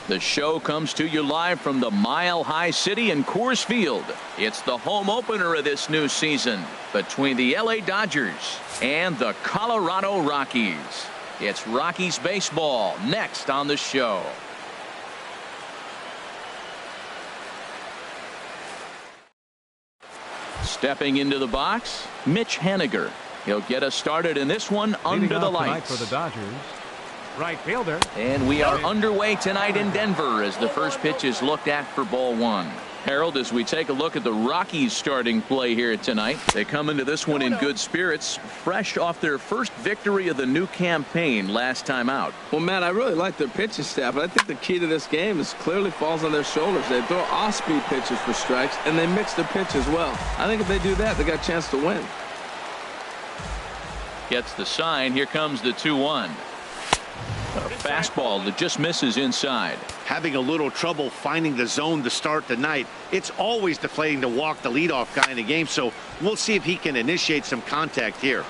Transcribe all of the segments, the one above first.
The show comes to you live from the Mile High City in Coors Field. It's the home opener of this new season between the LA Dodgers and the Colorado Rockies. It's Rockies baseball next on the show. Stepping into the box, Mitch Haniger. He'll get us started in this one under the lights. For the Dodgers, right fielder. And we are underway tonight in Denver as the first pitch is looked at for ball one. Harold, as we take a look at the Rockies starting play here tonight, they come into this one in good spirits, fresh off their first victory of the new campaign last time out. Well, Matt, I really like their pitching staff, but I think the key to this game is clearly falls on their shoulders. They throw off-speed pitches for strikes, and they mix their pitch as well. I think if they do that, they got a chance to win. Gets the sign. Here comes the 2-1. A fastball that just misses inside. Having a little trouble finding the zone to start the night. It's always deflating to walk the leadoff guy in the game, so we'll see if he can initiate some contact here.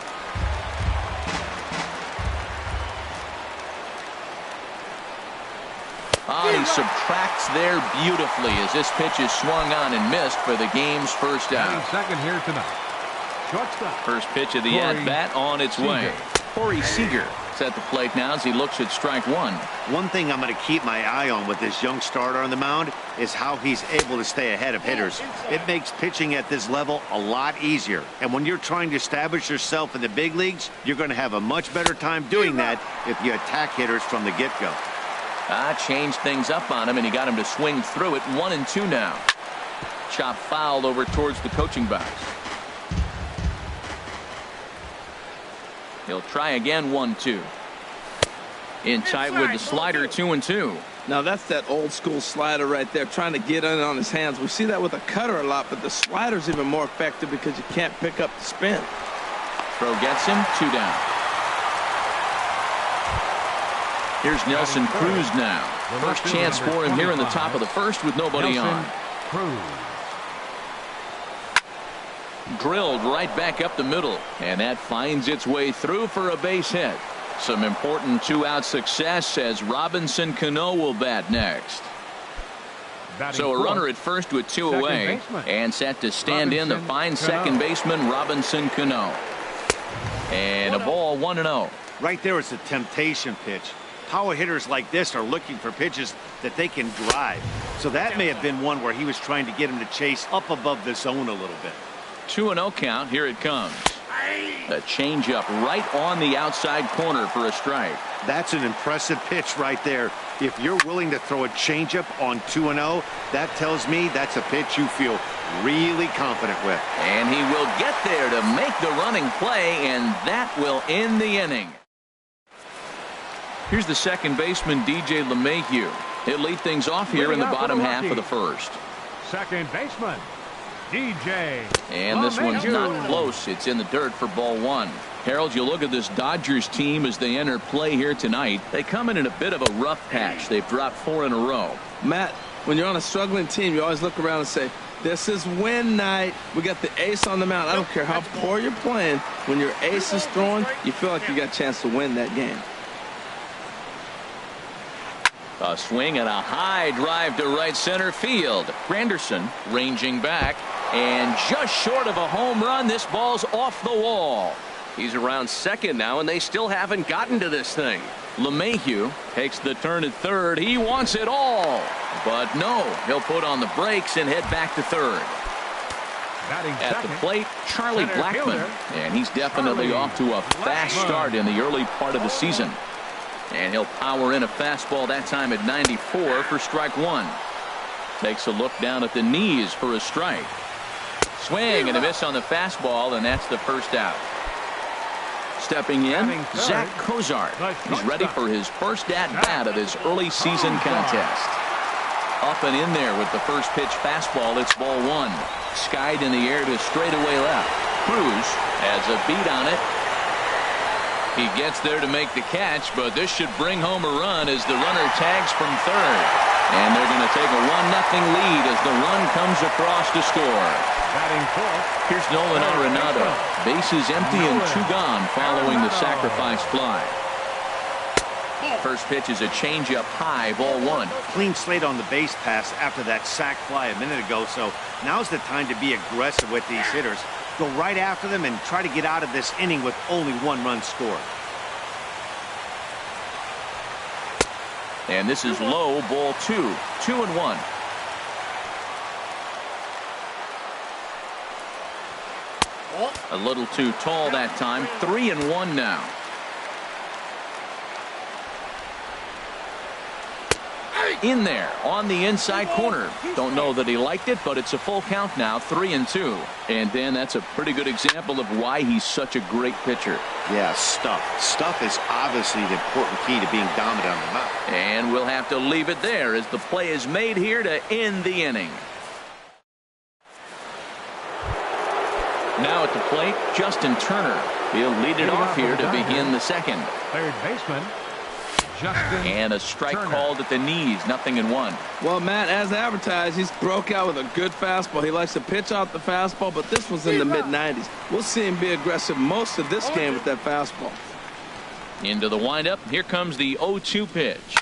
He subtracts there beautifully as this pitch is swung on and missed for the game's first out. Second here tonight. Shortstop. First pitch of the at-bat on its way. Corey Seager at the plate now as he looks at strike one. One thing I'm going to keep my eye on with this young starter on the mound is how he's able to stay ahead of hitters. It makes pitching at this level a lot easier. And when you're trying to establish yourself in the big leagues, you're going to have a much better time doing that if you attack hitters from the get-go. Changed things up on him, and he got him to swing through it. 1-2 now. Chop fouled over towards the coaching box. He'll try again. 1-2. In tight with the slider. 2-2. Now that's that old school slider right there, trying to get in on his hands. We see that with a cutter a lot, but the slider's even more effective because you can't pick up the spin. Throw gets him. 2 down. Here's Nelson Cruz now. First chance for him here in the top of the first with nobody on. Drilled right back up the middle, and that finds its way through for a base hit. Some important two-out success as Robinson Cano will bat next. So a runner at first with 2 away, and set to stand in the fine second baseman Robinson Cano. And a ball. 1-0. Right there is a temptation pitch. Power hitters like this are looking for pitches that they can drive. So that may have been one where he was trying to get him to chase up above the zone a little bit. 2-0 count. Here it comes. A changeup right on the outside corner for a strike. That's an impressive pitch right there. If you're willing to throw a changeup on 2-0, that tells me that's a pitch you feel really confident with. And he will get there to make the running play, and that will end the inning. Here's the second baseman, DJ LeMahieu. He'll lead things off here in the bottom half of the first. Second baseman, DJ. And this one's not close. It's in the dirt for ball one. Harold, you look at this Dodgers team as they enter play here tonight. They come in a bit of a rough patch. They've dropped 4 in a row. Matt, when you're on a struggling team, you always look around and say, this is win night. We got the ace on the mound. I don't care how poor you're playing. When your ace is throwing, you feel like you got a chance to win that game. A swing and a high drive to right center field. Granderson ranging back, and just short of a home run. This ball's off the wall. He's around second now, and they still haven't gotten to this thing. LeMahieu takes the turn at third. He wants it all, but no, he'll put on the brakes and head back to third. At the plate, Charlie Blackmon, and he's definitely off to a fast start in the early part of the season. And he'll power in a fastball that time at 94 for strike one. Takes a look down at the knees for a strike. Swing and a miss on the fastball, and that's the first out. Stepping in, Zach Cozart. He's ready for his first at-bat of this early season contest. Up and in there with the first pitch fastball. It's ball one. Skied in the air to straightaway left. Cruz has a beat on it. He gets there to make the catch, but this should bring home a run as the runner tags from third. And they're going to take a 1-0 lead as the run comes across to score. Here's Nolan Arenado. Bases empty and 2 gone following the sacrifice fly. First pitch is a changeup high, ball one. Clean slate on the base pass after that sac fly a minute ago, so now's the time to be aggressive with these hitters. Go right after them and try to get out of this inning with only 1 run scored. And this is low, ball 2. 2-1. A little too tall that time. 3-1 now. In there on the inside corner. Don't know that he liked it, but it's a full count now. 3-2. And then that's a pretty good example of why he's such a great pitcher. Yeah, stuff. Stuff is obviously the important key to being dominant on the mound. And we'll have to leave it there as the play is made here to end the inning. Now at the plate, Justin Turner. He'll lead it off here to begin the second. Third baseman, Justin And a strike Turner. called at the knees. 0-1. Well, Matt, as advertised, he's broke out with a good fastball. He likes to pitch out the fastball, but this was in the mid-90s. We'll see him be aggressive most of this game with that fastball. Into the windup. Here comes the 0-2 pitch.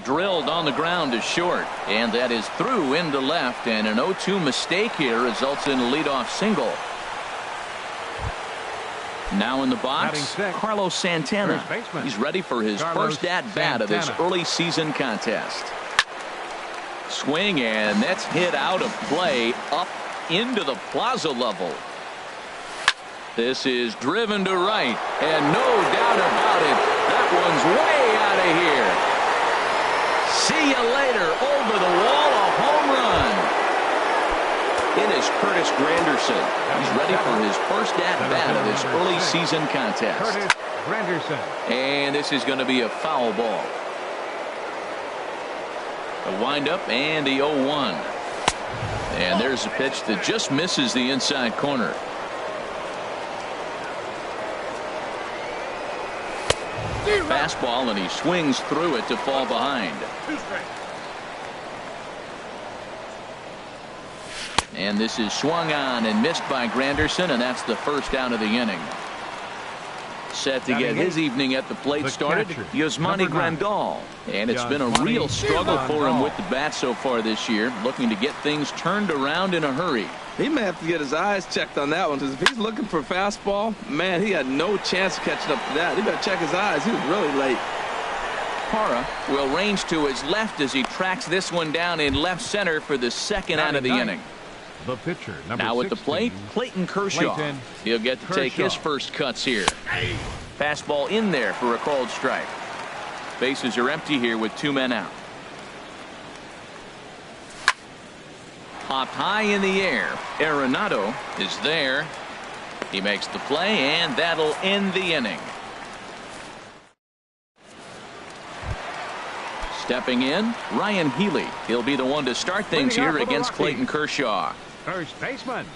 Drilled on the ground to short. And that is through into left. And an 0-2 mistake here results in a leadoff single. Now in the box, Carlos Santana. He's ready for his first at-bat of this early season contest. Swing, and that's hit out of play up into the plaza level. This is driven to right, and no doubt about it, that one's way out of here. See you later, over the wall, a home run. It is Curtis Granderson. He's ready for his first at-bat of this early season contest. Curtis Granderson. And this is going to be a foul ball. A windup and the 0-1. And there's a pitch that just misses the inside corner. Fastball, and he swings through it to fall behind. And this is swung on and missed by Granderson, and that's the first out of the inning. Set to get his evening at the plate started, Yasmani Grandal. And it's been a real struggle for him with the bat so far this year, looking to get things turned around in a hurry. He may have to get his eyes checked on that one, because if he's looking for fastball, man, he had no chance of catching up to that. He better check his eyes. He was really late. Parra will range to his left as he tracks this one down in left center for the second out of the inning. The pitcher, number Now at the 16, plate, Clayton Kershaw. He'll get to take his first cuts here. Fastball in there for a called strike. Bases are empty here with 2 men out. Popped high in the air. Arenado is there. He makes the play, and that'll end the inning. Stepping in, Ryan Healy. He'll be the one to start things here against Clayton Kershaw. First baseman,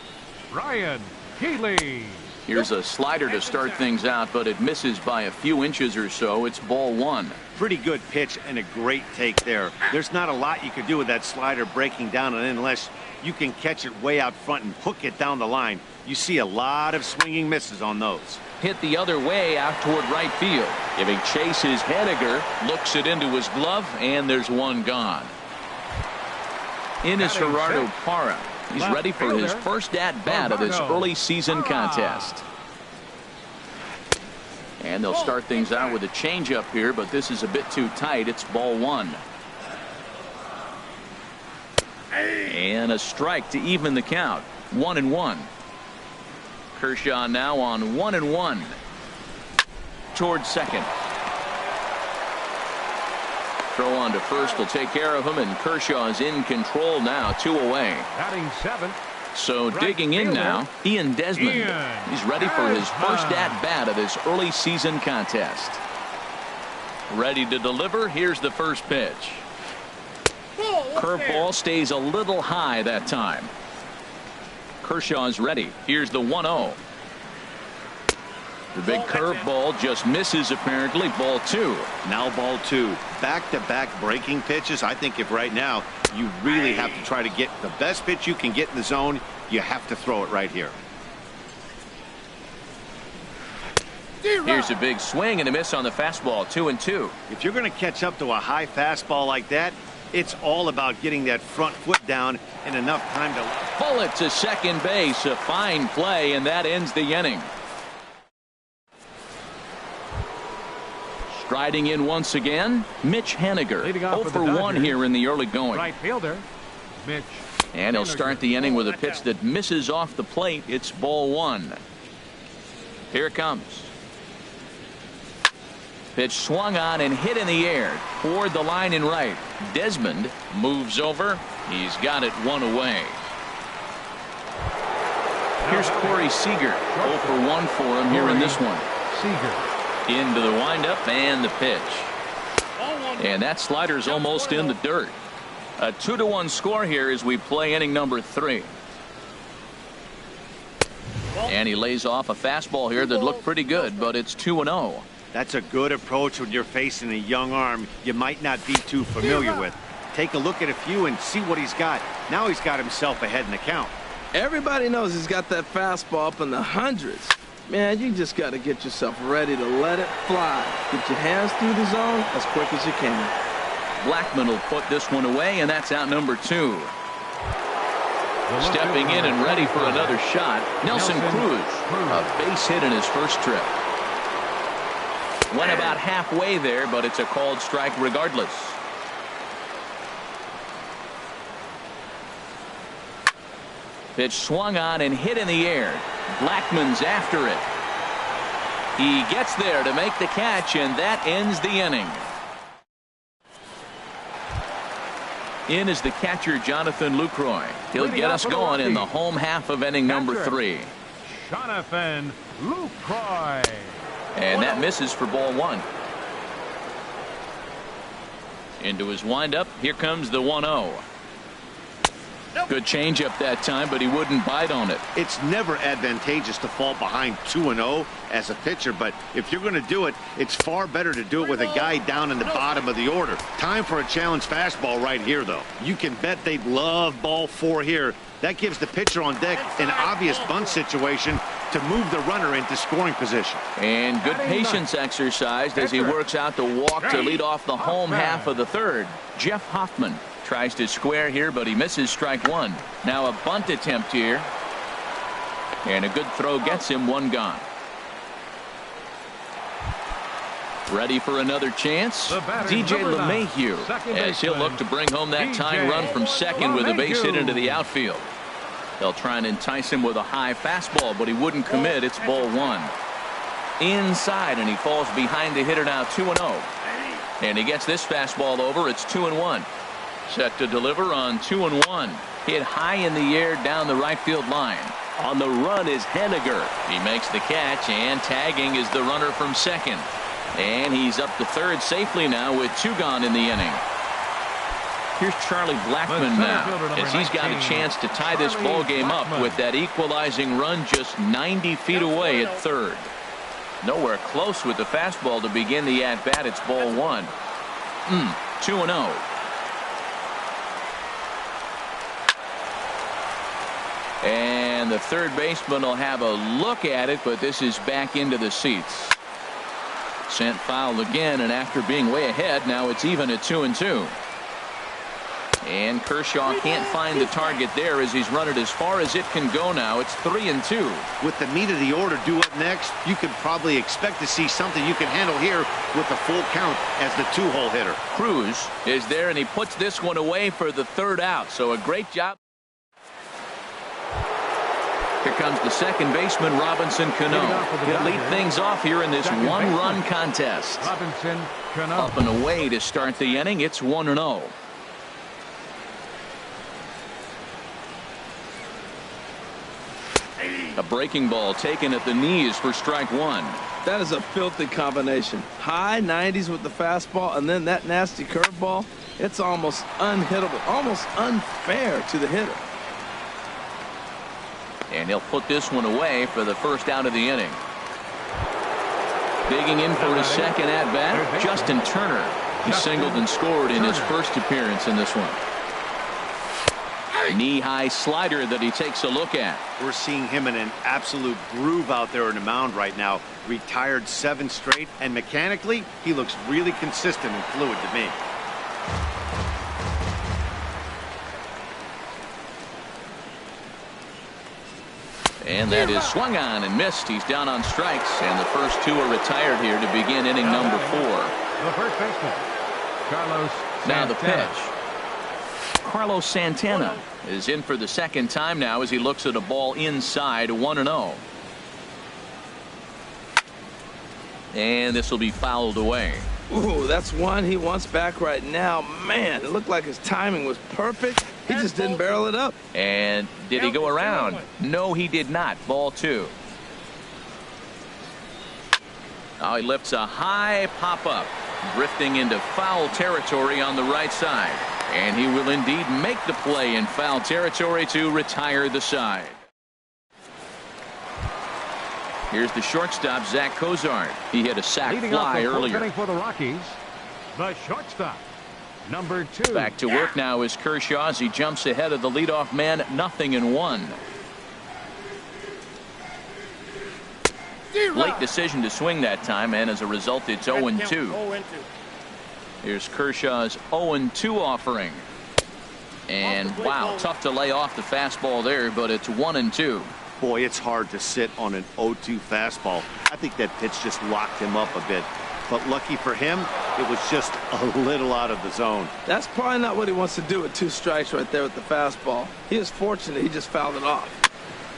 Ryan Healy. Here's a slider to start things out, but it misses by a few inches or so. It's ball 1. Pretty good pitch and a great take there. There's not a lot you could do with that slider breaking down, and unless you can catch it way out front and hook it down the line, you see a lot of swinging misses on those. Hit the other way out toward right field. Giving chase is Henniger. Looks it into his glove, and there's one gone. In is Gerardo Parra. He's ready for his first at-bat of this early season contest. And they'll start things out with a changeup here, but this is a bit too tight. It's ball 1. And a strike to even the count. 1-1. Kershaw now on 1-1. Towards second. Throw on to first will take care of him, and Kershaw is in control now. 2 away. Batting 7. So digging in now, Ian Desmond. He's ready for his first at-bat of this early season contest. Ready to deliver. Here's the first pitch. Curveball stays a little high that time. Kershaw's ready. Here's the 1-0. The big curveball just misses apparently. Ball 2. Now ball 2. Back-to-back breaking pitches. I think if right now you really have to try to get the best pitch you can get in the zone, you have to throw it right here. Here's a big swing and a miss on the fastball, 2-2. If you're going to catch up to a high fastball like that, it's all about getting that front foot down in enough time to... Bullet to second base, a fine play, and that ends the inning. Striding in once again, Mitch Haniger. 0 for 1 here in the early going. Right fielder, Mitch. And he'll start the inning with a pitch that misses off the plate. It's ball 1. Here it comes. Pitch swung on and hit in the air toward the line and right. Desmond moves over. He's got it 1 away. Here's Corey Seager. 0 for 1 for him here in this one. Seager. Into the windup and the pitch. And that slider's almost in the dirt. A 2-1 score here as we play inning number 3. And he lays off a fastball here that looked pretty good, but it's 2-0. That's a good approach when you're facing a young arm you might not be too familiar with. Take a look at a few and see what he's got. Now he's got himself ahead in the count. Everybody knows he's got that fastball up in the hundreds. Man, you just got to get yourself ready to let it fly. Get your hands through the zone as quick as you can. Blackman will put this one away, and that's out number 2. Stepping in and ready for another shot, Nelson Cruz. A base hit in his first trip. Went about halfway there, but it's a called strike regardless. Pitch swung on and hit in the air. Blackman's after it. He gets there to make the catch, and that ends the inning. In is the catcher, Jonathan Lucroy. He'll get us going in the home half of inning number 3. Jonathan Lucroy. And that misses for ball 1. Into his windup. Here comes the 1-0. Good changeup that time, but he wouldn't bite on it. It's never advantageous to fall behind 2-0 as a pitcher, but if you're going to do it, it's far better to do it with a guy down in the bottom of the order. Time for a challenge fastball right here, though. You can bet they'd love ball 4 here. That gives the pitcher on deck an obvious bunt situation to move the runner into scoring position. And good patience exercised as he works out the walk to lead off the home half of the 3rd. Jeff Hoffman tries to square here, but he misses strike 1. Now a bunt attempt here. And a good throw gets him 1 gone. Ready for another chance. DJ LeMahieu, as he'll look to bring home that tying run from second with a base hit into the outfield. They'll try and entice him with a high fastball, but he wouldn't commit. It's ball 1. Inside, and he falls behind the hitter now, 2-0. And he gets this fastball over. It's 2-1. Set to deliver on 2-1. Hit high in the air down the right field line. On the run is Haniger. He makes the catch, and tagging is the runner from second. And he's up to 3rd safely now with 2 gone in the inning. Here's Charlie Blackman now, as he's got a chance to tie this ball game up with that equalizing run just 90 feet away at 3rd. Nowhere close with the fastball to begin the at-bat. It's ball 1. 2-0. And the 3rd baseman will have a look at it, but this is back into the seats. Sent foul again, and after being way ahead, now it's even at 2-2. And Kershaw can't find the target there as he's run it as far as it can go now. It's 3-2. With the meat of the order due up next, you could probably expect to see something you can handle here with a full count as the 2-hole hitter. Cruz is there, and he puts this one away for the 3rd out. So a great job. Here comes the second baseman, Robinson Cano. He'll lead things off here in this 1-run contest. Robinson Cano. Up and away to start the inning. It's 1-0. A breaking ball taken at the knees for strike 1. That is a filthy combination. High 90s with the fastball, and then that nasty curveball. It's almost unhittable, almost unfair to the hitter. And he'll put this one away for the 1st out of the inning. Digging in for his 2nd at-bat, Justin Turner. He singled and scored in his 1st appearance in this one. Knee-high slider that he takes a look at. We're seeing him in an absolute groove out there in the mound right now. Retired 7 straight, and mechanically, he looks really consistent and fluid to me. And that is swung on and missed. He's down on strikes, and the first 2 are retired here to begin inning number 4. The first baseman, Carlos Santana. Now the pitch. Carlos Santana is in for the second time now as he looks at a ball inside 1-0. And this will be fouled away. Ooh, that's one he wants back right now. Man, it looked like his timing was perfect. He just didn't barrel it up. And did he go around? No, he did not. Ball 2. Now he lifts a high pop-up, drifting into foul territory on the right side. And he will indeed make the play in foul territory to retire the side. Here's the shortstop, Zach Cozart. He hit a sac fly earlier. For the Rockies, the shortstop, number 2. Back to work now is Kershaw as he jumps ahead of the leadoff man, 0-1. Late decision to swing that time, and as a result, it's 0-2. Here's Kershaw's 0-2 offering. And wow, tough to lay off the fastball there, but it's 1-2. Boy, it's hard to sit on an 0-2 fastball. I think that pitch just locked him up a bit. But lucky for him, it was just a little out of the zone. That's probably not what he wants to do with 2 strikes right there with the fastball. He is fortunate he just fouled it off.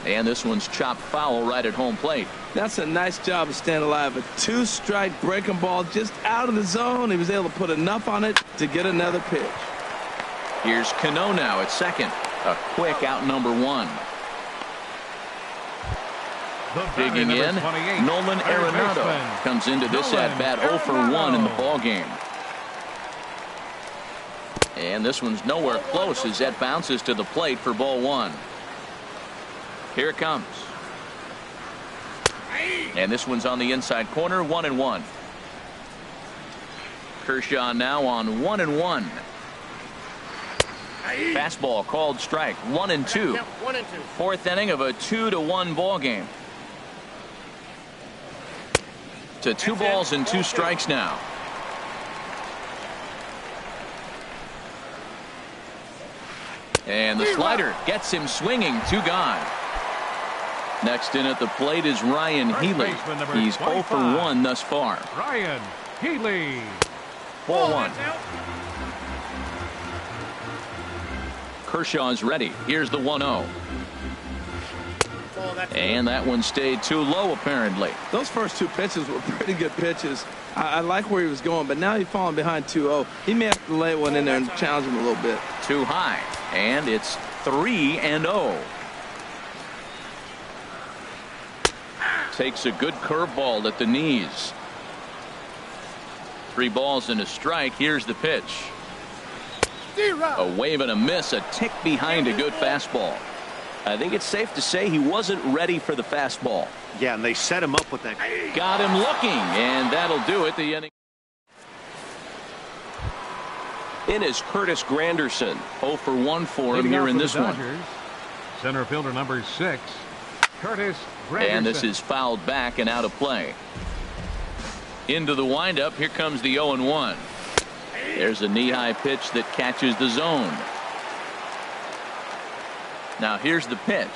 And this one's chopped foul right at home plate. That's a nice job of staying alive. A 2-strike breaking ball just out of the zone. He was able to put enough on it to get another pitch. Here's Cano now at second. A quick out number 1. Digging in, Nolan Arenado comes into this at-bat 0-for-1 in the ballgame. And this one's nowhere close as that bounces to the plate for ball 1. Here it comes. And this one's on the inside corner, 1-1. Kershaw now on 1-1. Fastball called strike, 1-2. 4th inning of a 2-1 ball game. To 2 balls and 2 strikes now. And the slider gets him swinging, 2 gone. Next in at the plate is Ryan Healy. He's 0-for-1 thus far. Ryan Healy. 4-1. Kershaw's ready. Here's the 1-0. And that one stayed too low, apparently. Those first 2 pitches were pretty good pitches. I like where he was going, but now he's falling behind 2-0. He may have to lay one in there and challenge him a little bit. Too high. And it's 3-0. Takes a good curveball at the knees. 3 balls and a strike. Here's the pitch. A wave and a miss, a tick behind a good fastball. I think it's safe to say he wasn't ready for the fastball. Yeah, and they set him up with that. Got him looking, and that'll do it. The inning. In is Curtis Granderson. 0-for-1 for him here in this one. Center fielder number 6, Curtis Granderson. And this is fouled back and out of play. Into the windup. Here comes the 0-1. There's a knee-high pitch that catches the zone. Now here's the pitch.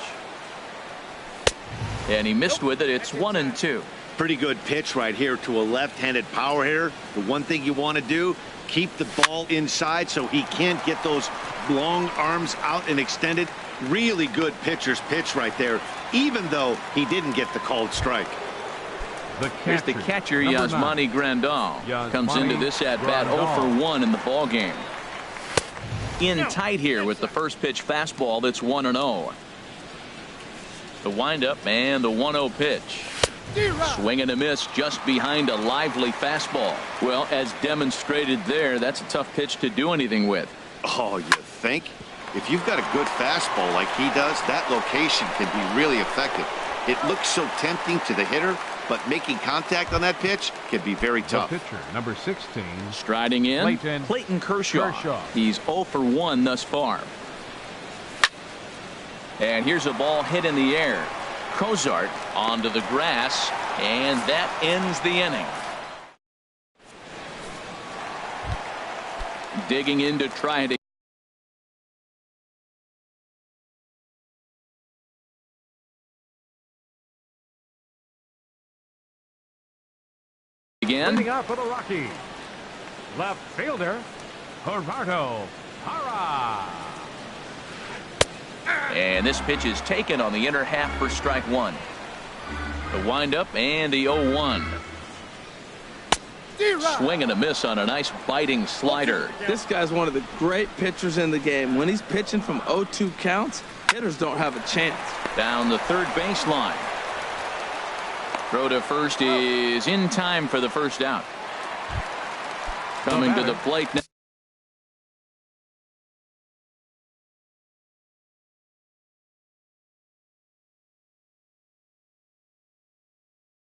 And he missed with it. It's 1-2. Pretty good pitch right here to a left-handed power hitter. The one thing you want to do, keep the ball inside so he can't get those long arms out and extended. Really good pitcher's pitch right there, even though he didn't get the called strike. Here's the catcher, Yasmani Grandal. Comes into this at-bat 0-for-1 in the ballgame. In tight here with the first pitch fastball. That's 1-0. The windup and the 1-0 pitch. Swing and a miss just behind a lively fastball. Well, as demonstrated there, that's a tough pitch to do anything with. Oh, you think? If you've got a good fastball like he does, that location can be really effective. It looks so tempting to the hitter, but making contact on that pitch can be very tough. The pitcher, number 16. Striding in, Clayton Kershaw. He's 0-for-1 thus far. And here's a ball hit in the air. Cozart onto the grass, and that ends the inning. Digging in to try to again. Leading off for the Rockies, left fielder Gerardo Parra. And this pitch is taken on the inner half for strike one. The windup and the 0-1. Swing and a miss on a nice biting slider. This guy's one of the great pitchers in the game. When he's pitching from 0-2 counts, hitters don't have a chance. Down the third baseline. Throw to first is in time for the first out. Coming to the plate now.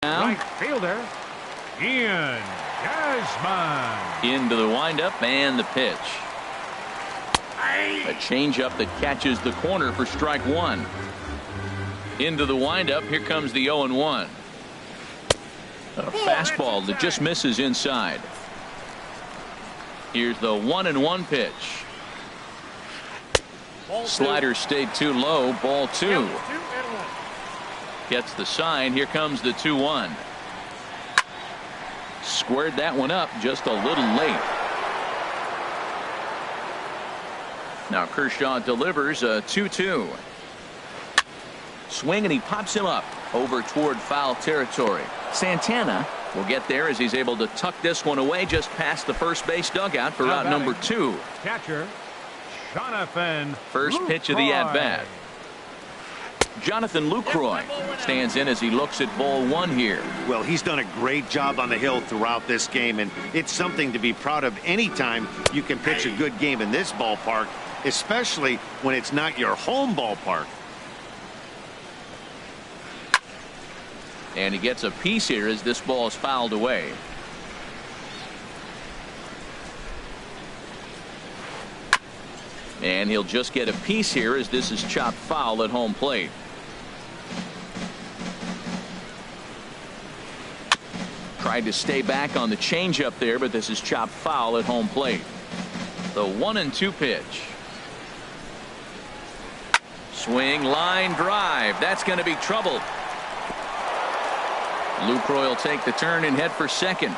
Right fielder Ian Desmond. Into the windup and the pitch. A changeup that catches the corner for strike one. Into the windup. Here comes the 0-1. A fastball that just misses inside. Here's the 1-1 pitch. Slider stayed too low. Ball two. Gets the sign. Here comes the 2-1. Squared that one up just a little late. Now Kershaw delivers a 2-2. Swing and he pops him up over toward foul territory. Santana will get there as he's able to tuck this one away just past the first base dugout for out number 2. Catcher Jonathan. First pitch of the at-bat. Jonathan Lucroy stands in as he looks at ball one here. Well, he's done a great job on the hill throughout this game, and it's something to be proud of anytime you can pitch a good game in this ballpark, especially when it's not your home ballpark. And he gets a piece here as this ball is fouled away. And he'll just get a piece here as this is chopped foul at home plate. Tried to stay back on the changeup there, but this is chopped foul at home plate. The 1-2 pitch. Swing, line drive. That's going to be trouble. Lucroy will take the turn and head for second.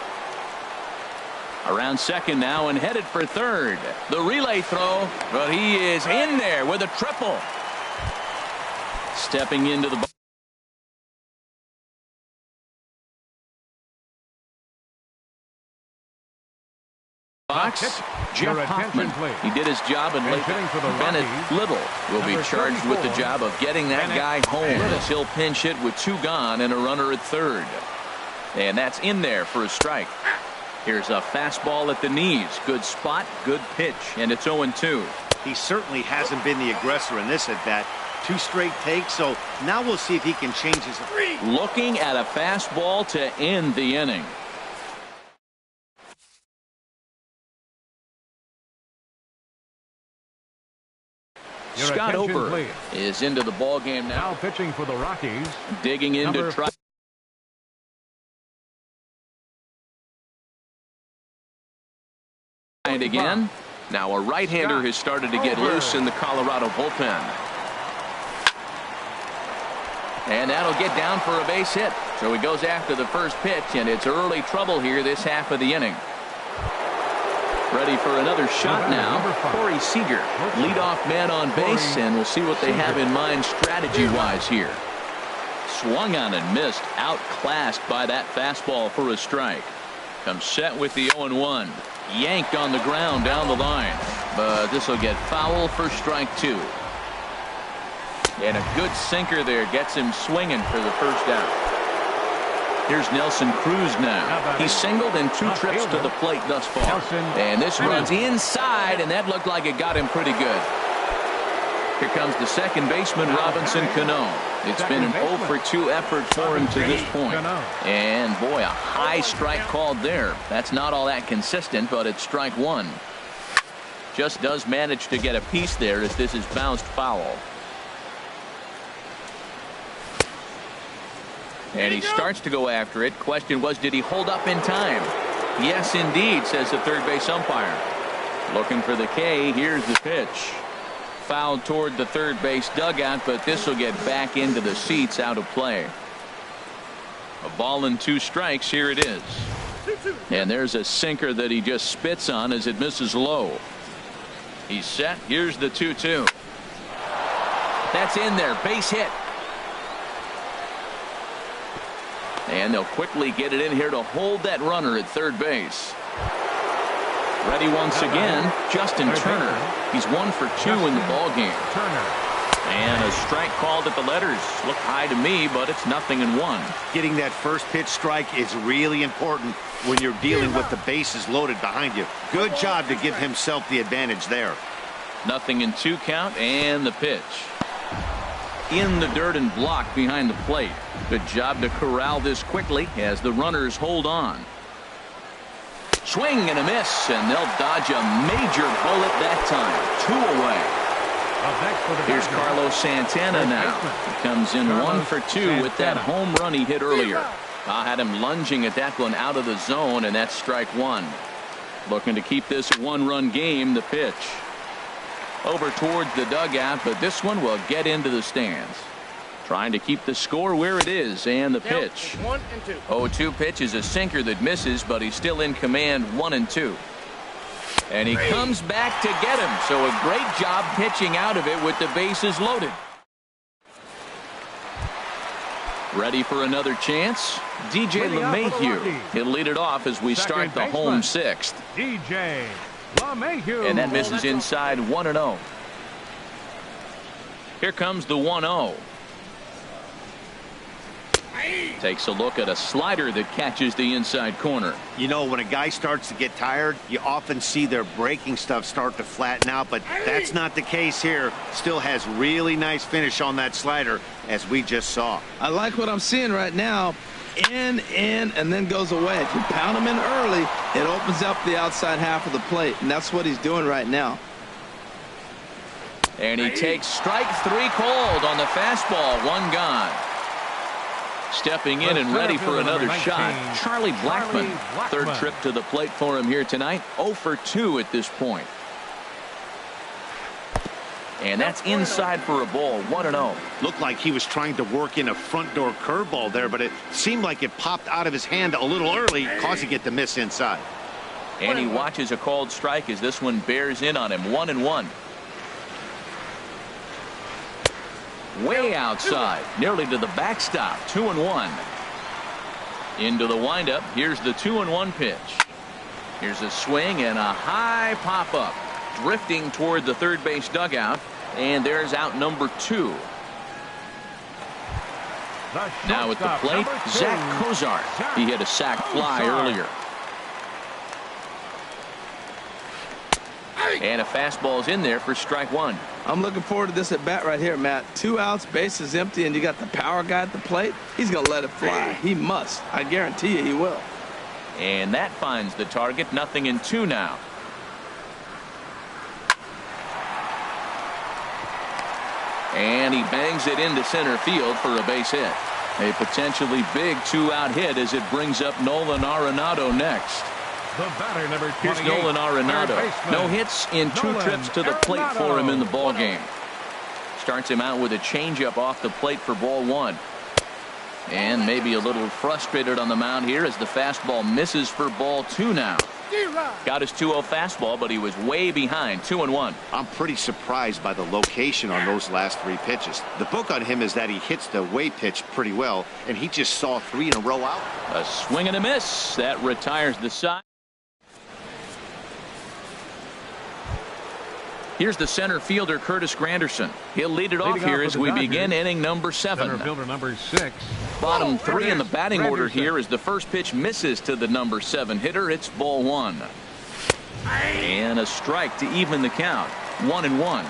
Around second now and headed for third. The relay throw, but he is in there with a triple. Stepping into the box, Jeff Hoffman. He did his job and Bennett Little will be charged with the job of getting that guy home as he'll pinch hit with 2 gone and a runner at third. And that's in there for a strike. Here's a fastball at the knees. Good spot, good pitch, and it's 0-2. He certainly hasn't been the aggressor in this at bat. 2 straight takes, so now we'll see if he can change his. Looking at a fastball to end the inning. Scott Ober is into the ball game now. Now pitching for the Rockies. Digging in to try. And again. Now a right-hander has started to get loose in the Colorado bullpen. And that'll get down for a base hit. So he goes after the first pitch, and it's early trouble here this half of the inning. Ready for another shot now. Corey Seager, leadoff man on base, and we'll see what they have in mind strategy-wise here. Swung on and missed, outclassed by that fastball for a strike. Comes set with the 0-1. Yanked on the ground down the line, but this will get foul for strike 2. And a good sinker there gets him swinging for the first out. Here's Nelson Cruz now. He's singled in 2 trips to the plate thus far. And this runs inside, and that looked like it got him pretty good. Here comes the second baseman, Robinson Cano. It's been an 0 for 2 effort for him to this point. And boy, a high strike called there. That's not all that consistent, but it's strike 1. Just does manage to get a piece there as this is bounced foul. And he starts to go after it. Question was, did he hold up in time? Yes, indeed, says the third base umpire. Looking for the K. Here's the pitch. Fouled toward the third base dugout, but this will get back into the seats, out of play. A ball and 2 strikes. Here it is. And there's a sinker that he just spits on as it misses low. He's set. Here's the 2-2. That's in there. Base hit. And they'll quickly get it in here to hold that runner at third base. Ready once again, Justin Turner. He's 1 for 2 in the ball game. And a strike called at the letters. Looked high to me, but it's 0-1. Getting that first pitch strike is really important when you're dealing with the bases loaded behind you. Good job to give himself the advantage there. 0-2 count, and the pitch. In the dirt and blocked behind the plate. Good job to corral this quickly as the runners hold on. Swing and a miss, and they'll dodge a major bullet that time. 2 away. Here's Carlos Santana now. He comes in 1 for 2 with that home run he hit earlier. I had him lunging at that one out of the zone, and that's strike 1. Looking to keep this a 1-run game. The pitch. Over towards the dugout, but this one will get into the stands. Trying to keep the score where it is, and the pitch. 0-2 pitch is a sinker that misses, but he's still in command. 1-2. And he comes back to get him. So a great job pitching out of it with the bases loaded. Ready for another chance? DJ LeMahieu. He'll lead it off as we start the home 6th. DJ LeMahieu. And that misses inside. 1-0. Here comes the 1-0. Takes a look at a slider that catches the inside corner. You know, when a guy starts to get tired, you often see their breaking stuff start to flatten out, but that's not the case here. Still has really nice finish on that slider, as we just saw. I like what I'm seeing right now. In, and then goes away. If you pound him in early, it opens up the outside half of the plate, and that's what he's doing right now. And he takes strike 3 called on the fastball. 1 gone. Stepping in and ready for another shot, Charlie Blackmon. Third trip to the plate for him here tonight. 0 for 2 at this point. And that's inside for a ball. 1-0. Looked like he was trying to work in a front door curveball there, but it seemed like it popped out of his hand a little early, causing it to miss inside. And he watches a called strike as this one bears in on him. 1-1. Way outside, nearly to the backstop. 2-1. Into the windup. Here's the 2-1 pitch. Here's a swing and a high pop-up, drifting toward the third base dugout, and there's out number 2. Now at the plate, Zach Cozart. He hit a sac fly earlier. And a fastball's in there for strike 1. I'm looking forward to this at bat right here, Matt. 2 outs, bases empty, and you got the power guy at the plate. He's going to let it fly. He must. I guarantee you he will. And that finds the target. 0-2 now. And he bangs it into center field for a base hit. A potentially big 2-out hit as it brings up Nolan Arenado next. The batter, number 28. Here's Nolan Arenado. No hits in 2 trips to the plate for him in the ball game. Starts him out with a changeup off the plate for ball 1. And maybe a little frustrated on the mound here as the fastball misses for ball 2 now. Got his 2-0 fastball, but he was way behind. 2-1. I'm pretty surprised by the location on those last 3 pitches. The book on him is that he hits the way pitch pretty well, and he just saw 3 in a row out. A swing and a miss. That retires the side. Here's the center fielder, Curtis Granderson. He'll lead it off here as we begin inning number 7. Center fielder number 6. Bottom 3 in the batting order here as the first pitch misses to the number 7 hitter. It's ball 1. And a strike to even the count. 1-1.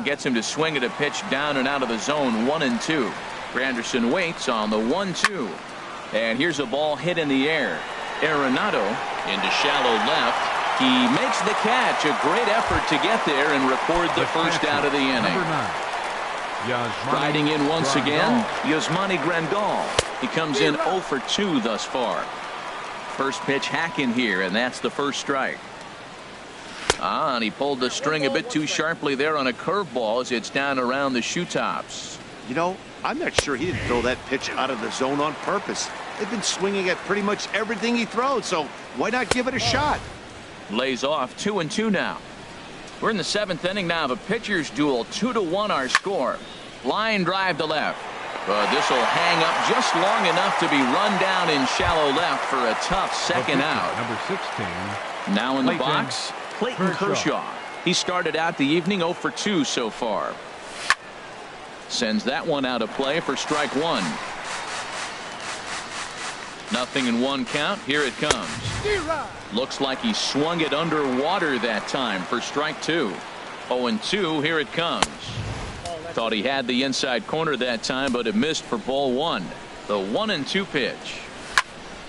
Gets him to swing at a pitch down and out of the zone. 1-2. Granderson waits on the 1-2. And here's a ball hit in the air. Arenado into shallow left. He makes the catch. A great effort to get there and record the first out of the inning. Riding in once again, Yasmani Grandal. He comes in 0 for 2 thus far. First pitch hacking here, and that's the first strike. And he pulled the string a bit too sharply there on a curveball as it's down around the shoe tops. You know, I'm not sure he didn't throw that pitch out of the zone on purpose. They've been swinging at pretty much everything he throws, so why not give it a shot? Lays off 2-2 now. We're in the 7th inning now of a pitcher's duel. 2-1 our score. Line drive to left. But this will hang up just long enough to be run down in shallow left for a tough second out. Number 16. Now in the box, Clayton Kershaw. He started out the evening 0 for 2 so far. Sends that one out of play for strike one. Nothing in one count. Here it comes. Looks like he swung it underwater that time for strike two. 0-2. Here it comes. Thought he had the inside corner that time, but it missed for ball one. The 1-2 pitch.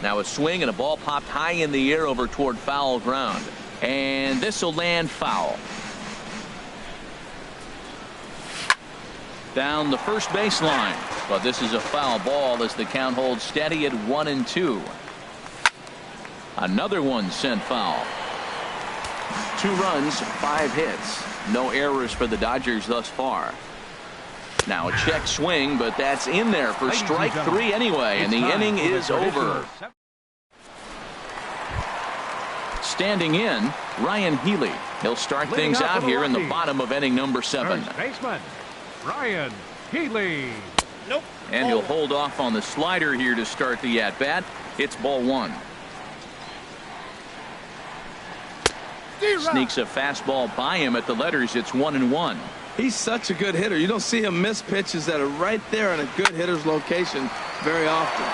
Now a swing and a ball popped high in the air over toward foul ground. And this will land foul. Down the first baseline. But this is a foul ball as the count holds steady at 1-2. Another one sent foul. 2 runs, 5 hits. No errors for the Dodgers thus far. Now a check swing, but that's in there for strike 3 anyway, and the inning is over. Standing in, Ryan Healy. He'll start things out here in the bottom of inning number 7. First baseman, Ryan Healy. Nope. And he'll hold off on the slider here to start the at-bat. It's ball one. Sneaks a fastball by him at the letters. It's 1-1. He's such a good hitter. You don't see him miss pitches that are right there in a good hitter's location very often.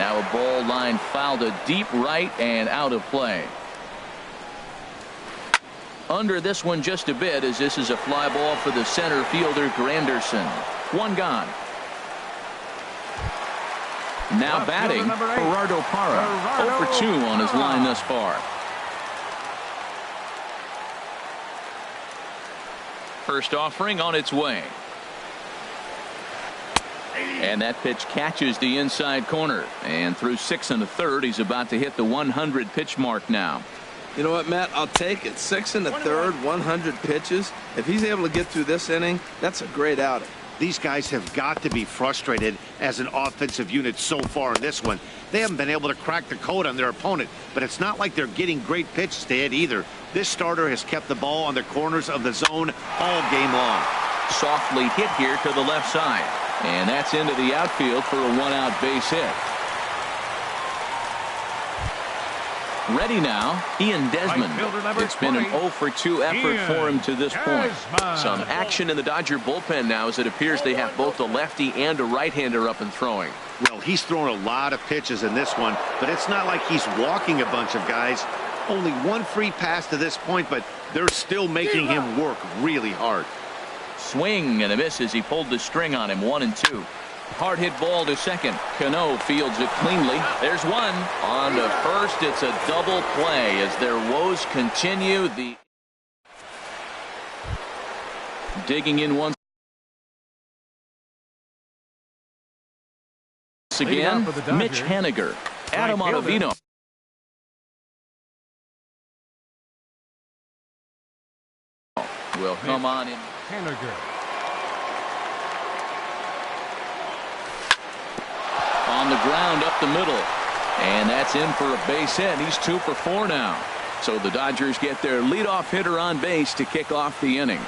Now a ball line fouled to deep right and out of play. Under this one just a bit, as this is a fly ball for the center fielder Granderson. One gone. Now batting, Gerardo Parra. 0 for 2 on his line thus far. First offering on its way. And that pitch catches the inside corner. And through 6 1/3, he's about to hit the 100 pitch mark now. You know what, Matt? I'll take it. 6 1/3, 100 pitches. If he's able to get through this inning, that's a great outing. These guys have got to be frustrated as an offensive unit so far in this one. They haven't been able to crack the code on their opponent, but it's not like they're getting great pitches to hit either. This starter has kept the ball on the corners of the zone all game long. Softly hit here to the left side. And that's into the outfield for a 1-out base hit. Ready now, Ian Desmond. It's been an 0 for 2 effort for him to this point. Some action in the Dodger bullpen now as it appears they have both a lefty and a right-hander up and throwing. Well, he's thrown a lot of pitches in this one, but it's not like he's walking a bunch of guys. Only one free pass to this point, but they're still making him work really hard. Swing and a miss as he pulled the string on him. 1-2. Hard hit ball to second. Cano fields it cleanly. There's one. On to first. It's a double play as their woes continue. The digging in once again. Mitch Haniger. Adam Ottavino. Will come on in. Haniger. On the ground up the middle. And that's in for a base hit. He's 2 for 4 now. So the Dodgers get their leadoff hitter on base to kick off the inning.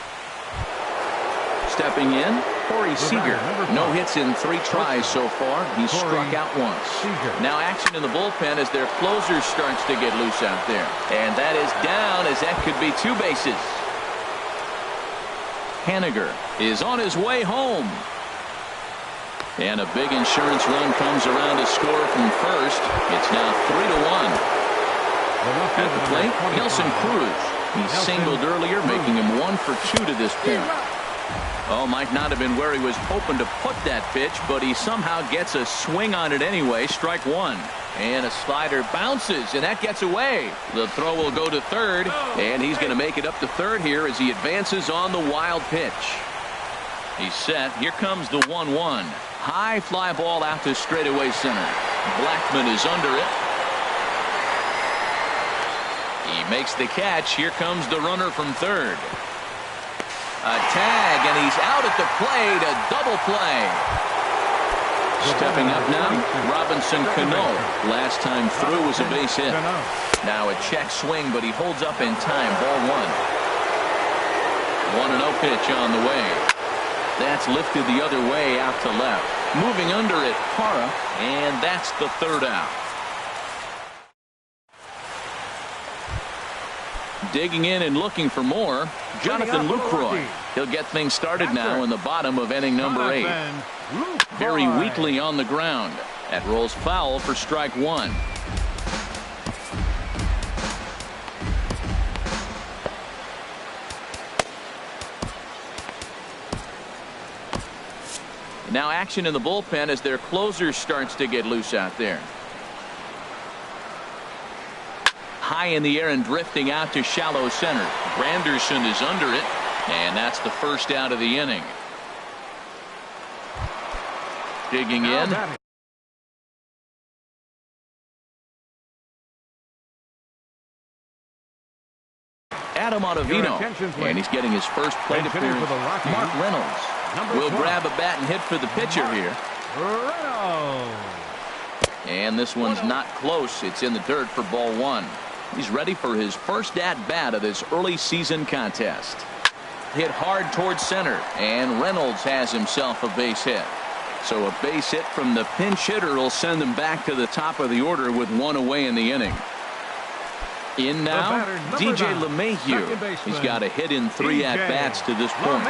Stepping in, Corey Seager. No hits in 3 tries so far. He's struck out once. Now action in the bullpen as their closer starts to get loose out there. And that is down as that could be 2 bases. Haniger is on his way home. And a big insurance run comes around to score from first. It's now 3-1. At the plate, Nelson Cruz. He singled earlier, making him 1 for 2 to this point. Oh, might not have been where he was hoping to put that pitch, but he somehow gets a swing on it anyway. Strike 1. And a slider bounces, and that gets away. The throw will go to third, and he's going to make it up to third here as he advances on the wild pitch. He's set. Here comes the 1-1. High fly ball out to straightaway center. Blackmon is under it. He makes the catch. Here comes the runner from third. A tag, and he's out at the plate. A double play. Stepping up now, Robinson Cano. Last time through was a base hit. Now a check swing, but he holds up in time. Ball 1. 1-0 pitch on the way. That's lifted the other way out to left. Moving under it, Parra, and that's the third out. Digging in and looking for more, Jonathan Lucroy. He'll get things started now in the bottom of inning number 8. Very weakly on the ground. That rolls foul for strike 1. Now action in the bullpen as their closer starts to get loose out there. High in the air and drifting out to shallow center. Granderson is under it, and that's the first out of the inning. Digging in. Adam Ottavino, and he's getting his first plate appearance. Mark Reynolds will grab a bat and hit for the pitcher here. And this one's not close. It's in the dirt for ball 1. He's ready for his first at-bat of this early season contest. Hit hard towards center, and Reynolds has himself a base hit. So a base hit from the pinch hitter will send them back to the top of the order with 1 away in the inning. In now, DJ LeMahieu. He's got a hit in 3 at-bats to this point.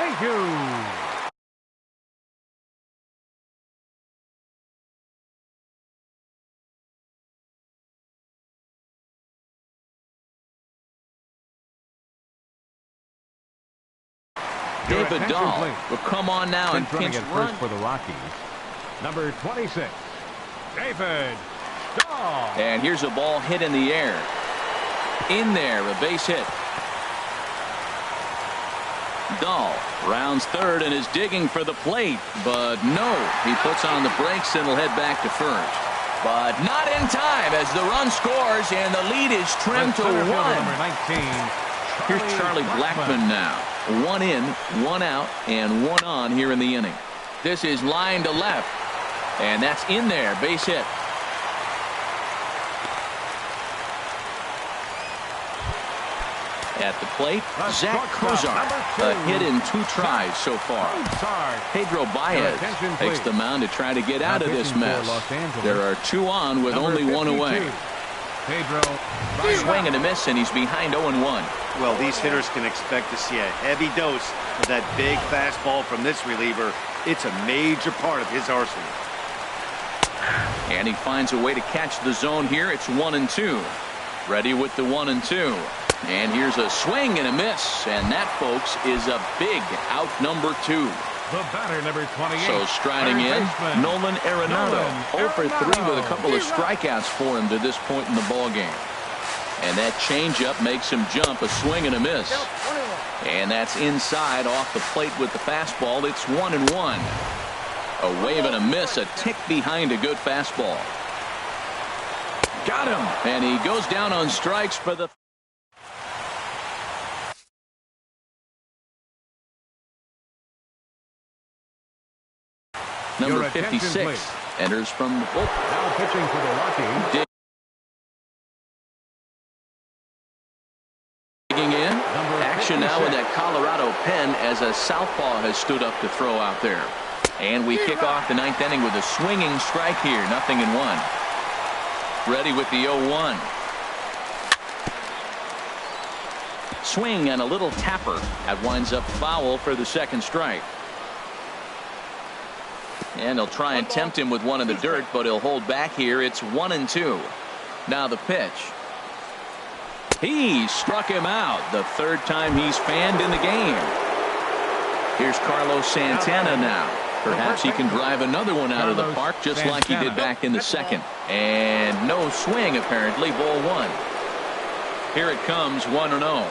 David Dahl will come on now and pinch run for the Rockies. Number 26, David Dahl. And here's a ball hit in the air. In there, a base hit. Dahl rounds third and is digging for the plate, but no, he puts on the brakes and will head back to first. But not in time as the run scores and the lead is trimmed to 1. Number 19, Here's Charlie Blackmon now. 1 in, 1 out, and 1 on here in the inning. This is line to left, and that's in there, base hit. At the plate, Zach Cozart, a hit in 2 tries so far. Pedro Baez takes the mound to try to get out of this mess. There are 2 on with only 1 away. Swing and a miss, and he's behind 0-1. Well, these hitters can expect to see a heavy dose of that big fastball from this reliever. It's a major part of his arsenal. And he finds a way to catch the zone here. It's 1-2. Ready with the 1-2. And here's a swing and a miss. And that, folks, is a big out number 2. The batter, number 28. So striding in, Nolan Arenado. 0 for 3 with a couple of strikeouts for him to this point in the ballgame. And that changeup makes him jump. A swing and a miss. And that's inside off the plate with the fastball. It's 1-1. A wave and a miss. A tick behind a good fastball. Got him. And he goes down on strikes for the... Number 56 enters from the bullpen. Now pitching for the Rockies. Digging in. Action now in that Colorado pen as a southpaw has stood up to throw out there. And we kick off the 9th inning with a swinging strike here. 0-1. Ready with the 0-1. Swing and a little tapper. That winds up foul for the second strike. And he'll try and tempt him with one in the dirt, but he'll hold back here. It's 1-2. Now the pitch. He struck him out. The 3rd time he's fanned in the game. Here's Carlos Santana now. Perhaps he can drive another one out of the park just like he did back in the 2nd. And no swing apparently. Ball 1. Here it comes, 1-0.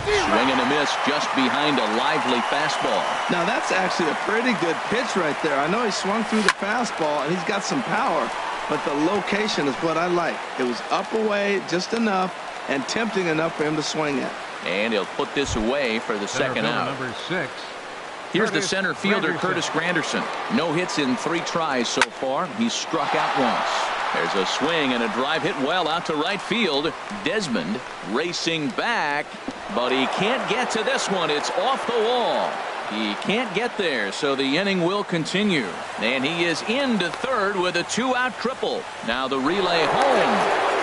Swing and a miss just behind a lively fastball. Now, that's actually a pretty good pitch right there. I know he swung through the fastball, and he's got some power, but the location is what I like. It was up away just enough and tempting enough for him to swing at. And he'll put this away for the second out. Number 6. Here's the center fielder, Curtis Granderson. No hits in 3 tries so far. He's struck out once. There's a swing and a drive hit well out to right field. Desmond racing back, but he can't get to this one. It's off the wall. He can't get there, so the inning will continue. And he is into third with a 2-out triple. Now the relay home,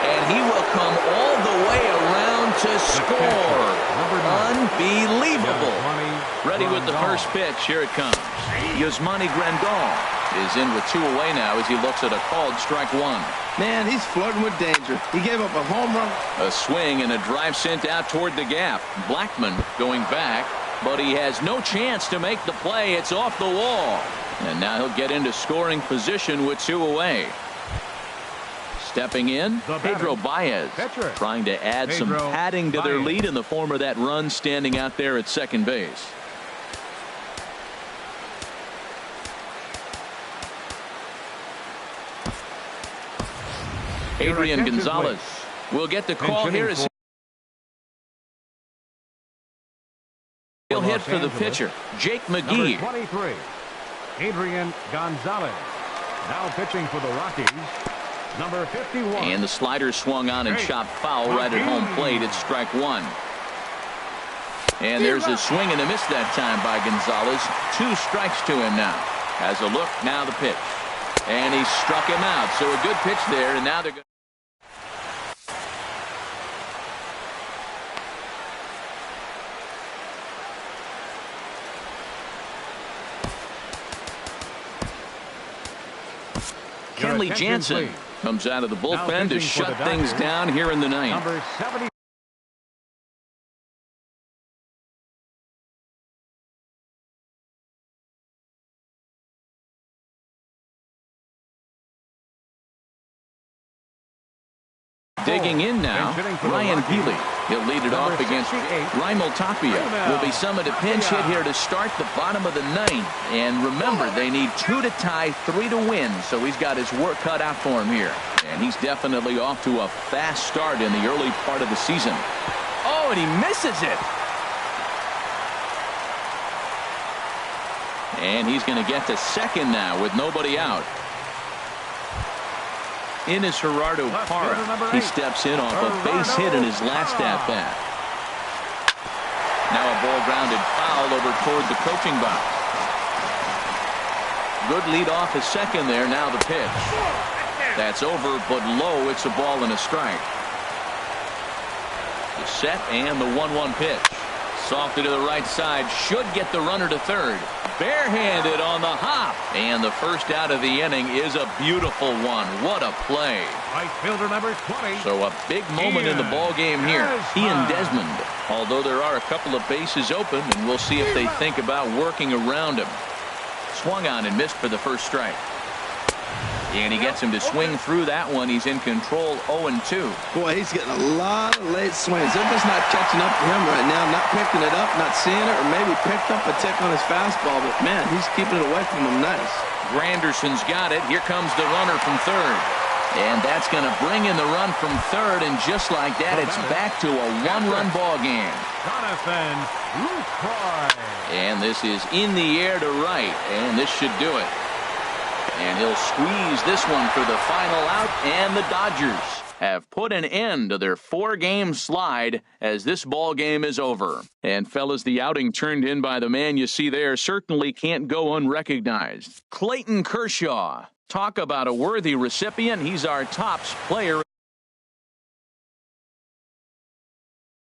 and he will come all the way around to score. Unbelievable. Ready with the first pitch. Here it comes. Yasmani Grandal is in with 2 away now as he looks at a called strike 1. Man, he's flirting with danger. He gave up a home run. A swing and a drive sent out toward the gap. Blackman going back, but he has no chance to make the play. It's off the wall. And now he'll get into scoring position with 2 away. Stepping in, Pedro Baez, trying to add some padding to their lead in the form of that run standing out there at second base. Adrian Gonzalez will get the call here as he'll hit for the pitcher, Jake McGee. Number 23, Adrian Gonzalez. Now pitching for the Rockies, number 51. And the slider swung on and chopped foul right at home plate. It's strike 1. And there's a swing and a miss that time by Gonzalez. 2 strikes to him now. Has a look, now the pitch. And he struck him out. So a good pitch there, and now they're going. Kenley Jansen comes out of the bullpen to shut things down here in the ninth. Number 70. Digging in now, Ryan Healy. He'll lead it off against Raimel Tapia. Will be summoned a pinch hit here to start the bottom of the ninth. And remember, they need 2 to tie, 3 to win. So he's got his work cut out for him here. And he's definitely off to a fast start in the early part of the season. Oh, and he misses it. And he's going to get to second now with nobody out. In is Gerardo Parra. He steps in off a base hit in his last at-bat. Now a ball grounded foul over toward the coaching box. Good lead off his second there. Now the pitch. That's over, but low. It's a ball and a strike. The set and the 1-1 pitch. Softed to the right side. Should get the runner to third. Barehanded on the hop. And the first out of the inning is a beautiful one. What a play. Right fielder number 20. So a big moment in the ball game here. He and Desmond. Although there are a couple of bases open, and we'll see if they think about working around him. Swung on and missed for the first strike. And he gets him to swing through that one. He's in control 0-2. Boy, he's getting a lot of late swings. They're just not catching up to him right now. Not picking it up, not seeing it, or maybe picked up a tick on his fastball. But, man, he's keeping it away from him nice. Granderson's got it. Here comes the runner from third. And that's going to bring in the run from third. And just like that, it's back to a 1-run ball game. Jonathan Lucroy. And this is in the air to right. And this should do it. And he'll squeeze this one for the final out, and the Dodgers have put an end to their 4-game slide as this ball game is over. And fellas, the outing turned in by the man you see there certainly can't go unrecognized. Clayton Kershaw. Talk about a worthy recipient. He's our tops player.